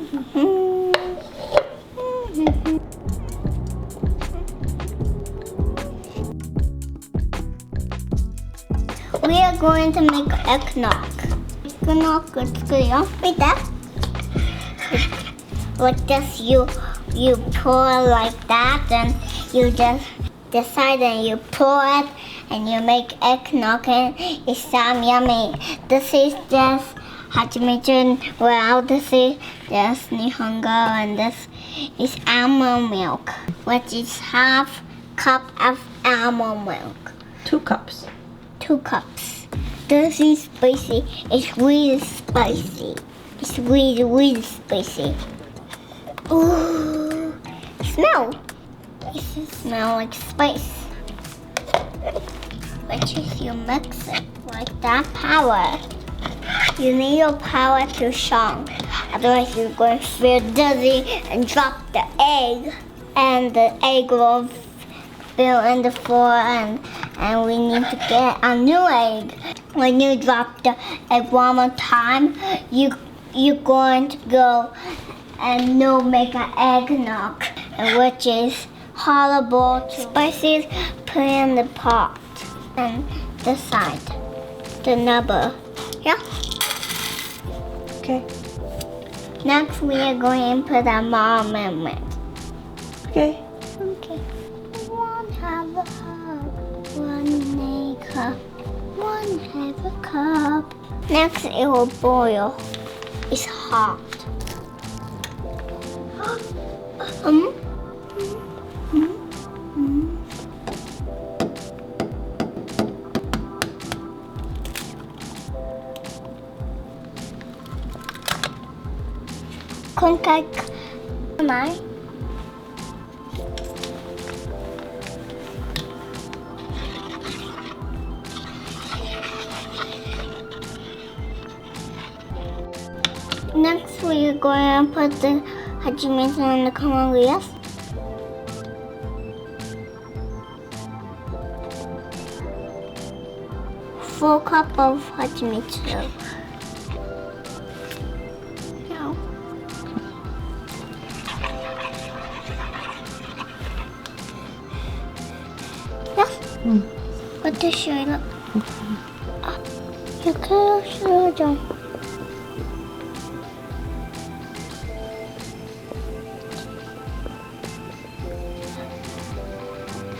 We are going to make eggnog. Eggnog is good. Wait that. Like this, you pour like that, and you just decide and you pour it, and you make eggnog, and it's so yummy. This is just Hachimitsu. Well, this is just Nihongo, and this is almond milk, which is half cup of almond milk. 2 cups. 2 cups. This is spicy. It's really spicy. It's really, really spicy. Ooh, smell. It smells like spice. Which is you mix it like that power. You need your power to strong. Otherwise you're going to feel dizzy and drop the egg. And the egg will spill in the floor, and we need to get a new egg. When you drop the egg one more time, you're going to go and make an eggnog, which is horrible. Spices put in the pot and decide the number. Yeah? Okay. Next we are going to put a almond milk. Okay. Okay. 1/2 a cup, 1 cup, 1/2 a cup. Next it will boil. It's hot. Next we are going to put the hachimitsu and the kamago, yes? Full cup of hachimitsu. No. Yes? Put the sugar. You can sugar.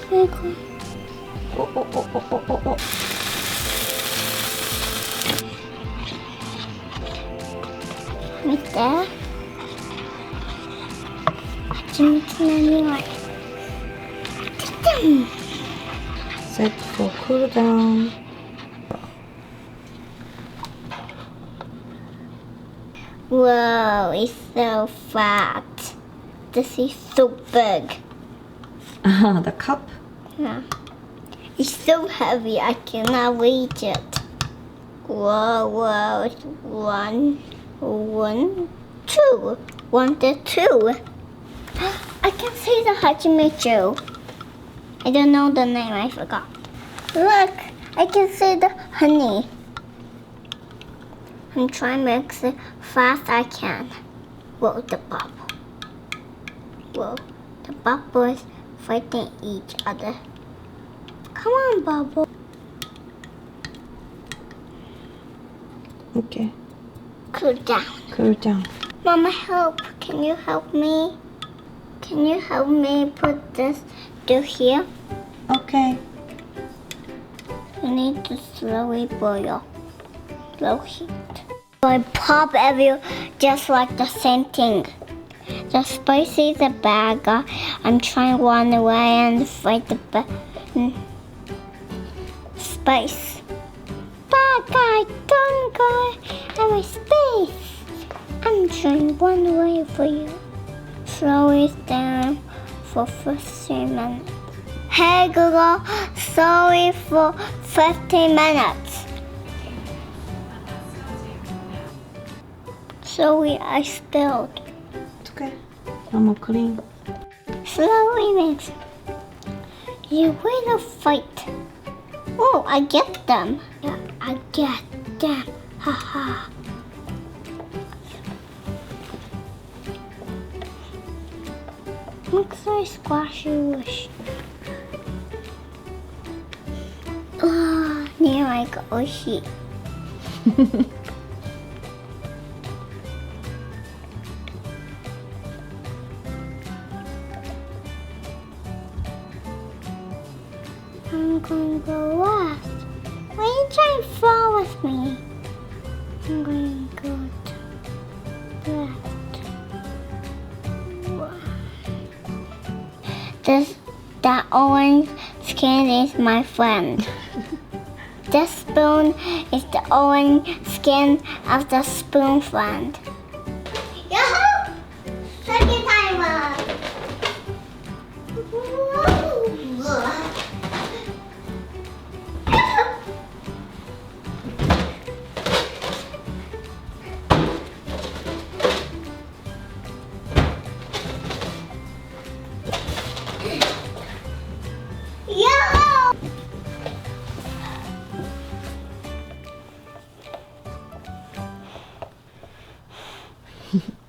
Oh. 見て、蜂蜜の匂い。Set for cool down. Whoa, it's so fat. This is so big. The cup? Yeah. It's so heavy, I cannot reach it. Whoa, it's 1, 2. 1 to 2. I can see the hachimitsu. I don't know the name, I forgot. Look, I can see the honey. I'm trying to mix it fast I can. Whoa, the bubble. Whoa, the bubbles fighting each other. Come on, bubble. Okay. Cool down. Cool down. Mama, help. Can you help me? Can you help me put this to here? Okay. You need to slowly boil. Slow heat. I pop everywhere just like the same thing. The spices are bad. I'm trying to run away and fight the spice. Bad guy, don't go in my space. I'm trying to run away for you. Slow it down for 15 minutes. Hey Google, slow it for 15 minutes. Sorry, I spilled. It's okay. No more clean. Slowly mix. You win a fight. Oh, I get them. Yeah, I get them. Haha. Looks like squashy. ああ、匂いが美味しい。I'm going to go last. Why are you trying to fall with me? I'm going to go to left. That orange skin is my friend. This spoon is the orange skin of the spoon friend. Yahoo! Second timer!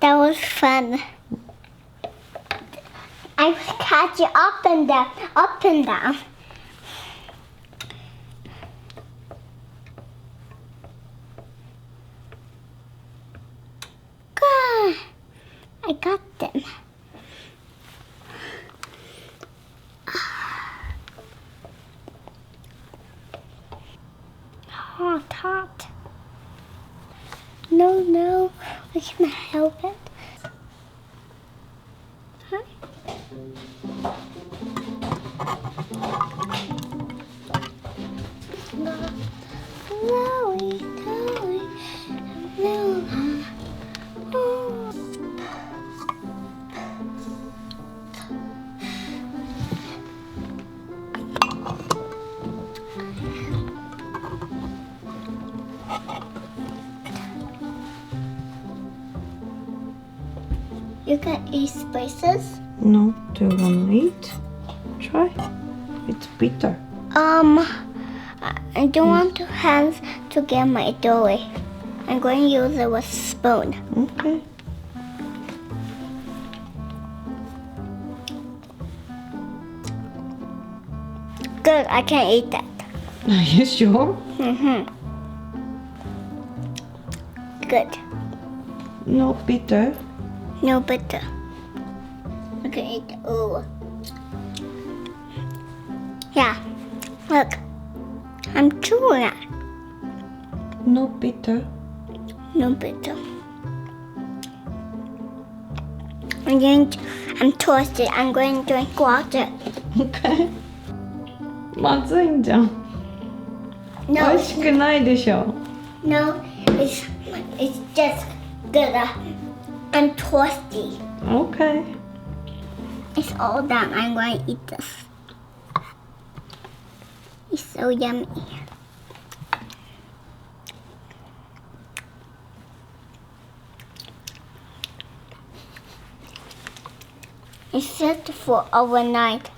That was fun. I was catching up and down, up and down. God, I got them. Hot, hot. No, I can't help it. Huh? You can eat spices? No, do you want to eat? Try. It's bitter. I don't want to hands to get my dough. I'm going to use it with a spoon. Okay. Good, I can eat that. Are you sure? Good. No bitter. No bitter. I can eat it. Ooh. Yeah. Look. I'm chewing it. No bitter. No bitter. I'm thirsty. I'm going to drink water. Okay. まずいんじゃん。美 No, 味しくないでしょ。 no, it's just good. I'm thirsty. Okay. It's all done. I'm going to eat this. It's so yummy. It's set for overnight.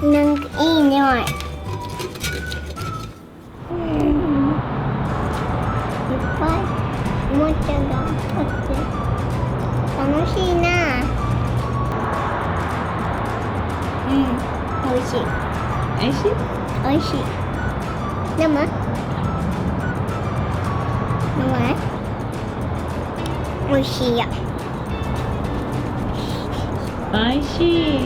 なんかいい匂い。いっぱいおもちゃがあって楽しいな。美味しい。美味しい？美味しい。飲む？飲まない？美味しいよ。美味しい。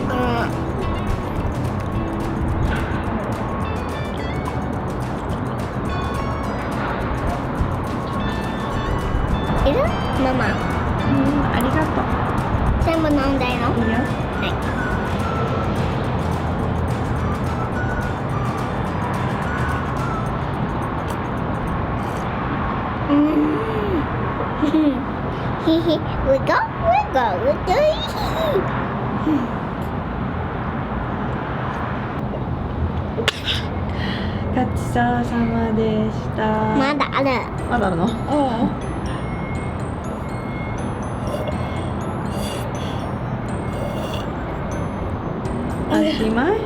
いる？ママ。ありがとう。全部飲んだよ。いいよ。はい。We go, we go, we go. ごちそうさまでした。まだある。まだあるの？うん。おしまい？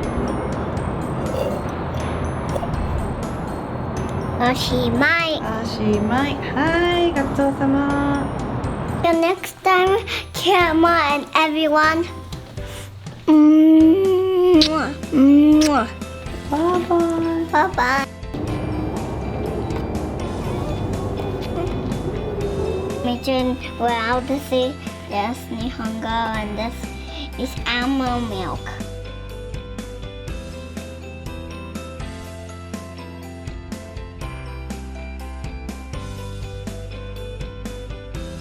おしまい。おしまい。はい、ごちそうさま。The next time, Kama and everyone. Bye bye. Bye bye. We're out to see this Nihongo and this is almond milk.